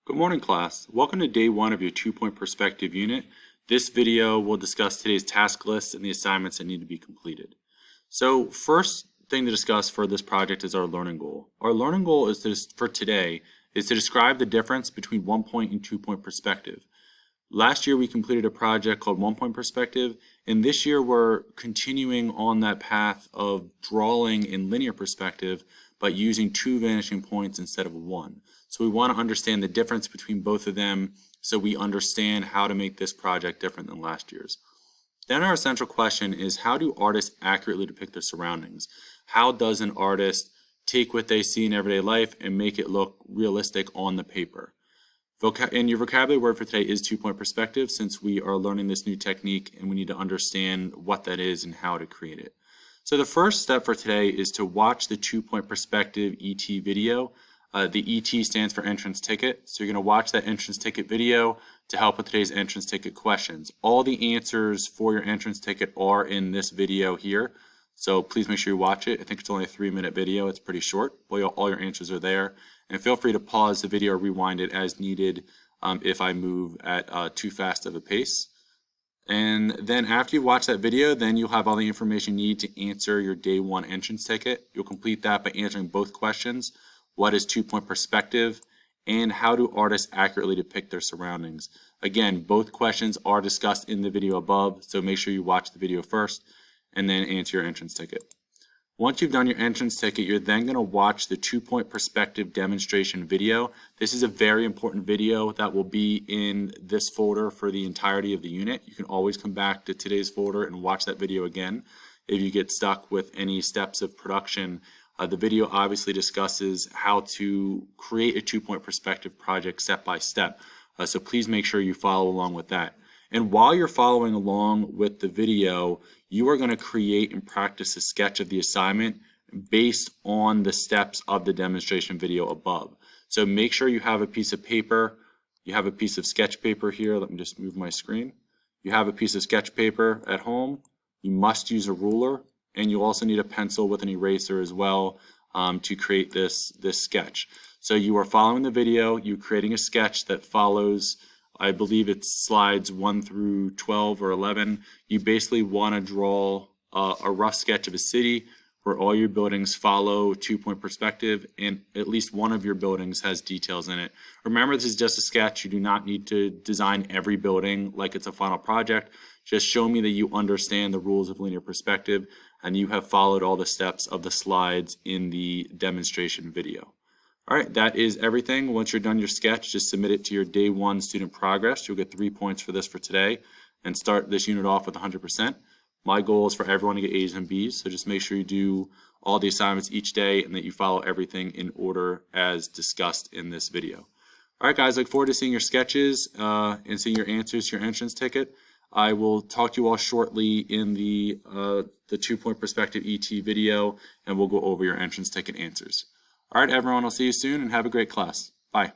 Good morning, class. Welcome to day one of your 2-point perspective unit. This video will discuss today's task list and the assignments that need to be completed. So first thing to discuss for this project is our learning goal. Our learning goal for today is to describe the difference between 1-point and 2-point perspective. Last year we completed a project called 1-point perspective, and this year we're continuing on that path of drawing in linear perspective but using 2 vanishing points instead of 1. So we want to understand the difference between both of them so we understand how to make this project different than last year's. Then our essential question is, how do artists accurately depict their surroundings? How does an artist take what they see in everyday life and make it look realistic on the paper? And your vocabulary word for today is 2-point perspective, since we are learning this new technique and we need to understand what that is and how to create it. So the first step for today is to watch the 2-point perspective ET video. The ET stands for entrance ticket. So you're going to watch that entrance ticket video to help with today's entrance ticket questions. All the answers for your entrance ticket are in this video here. So please make sure you watch it. I think it's only a 3-minute video. It's pretty short. All your answers are there. And feel free to pause the video or rewind it as needed if I move at too fast of a pace. And then after you watch that video, then you'll have all the information you need to answer your day 1 entrance ticket. You'll complete that by answering both questions. What is 2-point perspective? And how do artists accurately depict their surroundings? Again, both questions are discussed in the video above, so make sure you watch the video first and then answer your entrance ticket. Once you've done your entrance ticket, you're then going to watch the 2-point perspective demonstration video. This is a very important video that will be in this folder for the entirety of the unit. You can always come back to today's folder and watch that video again if you get stuck with any steps of production. The video obviously discusses how to create a 2-point perspective project step by step. So please make sure you follow along with that. And while you're following along with the video, you are going to create and practice a sketch of the assignment based on the steps of the demonstration video above. So make sure you have a piece of paper. You have a piece of sketch paper here. Let me just move my screen. You have a piece of sketch paper at home. You must use a ruler, and you also need a pencil with an eraser as well to create this sketch. So you are following the video. You're creating a sketch that follows, I believe it's slides 1 through 12 or 11. You basically want to draw a rough sketch of a city where all your buildings follow 2-point perspective and at least one of your buildings has details in it. Remember, this is just a sketch. You do not need to design every building like it's a final project. Just show me that you understand the rules of linear perspective and you have followed all the steps of the slides in the demonstration video. All right, that is everything. Once you're done your sketch, just submit it to your day 1 student progress. You'll get 3 points for this for today and start this unit off with 100%. My goal is for everyone to get A's and B's, so just make sure you do all the assignments each day and that you follow everything in order as discussed in this video. All right, guys, look forward to seeing your sketches and seeing your answers to your entrance ticket. I will talk to you all shortly in the 2-point perspective ET video, and we'll go over your entrance ticket answers. All right, everyone, I'll see you soon and have a great class. Bye.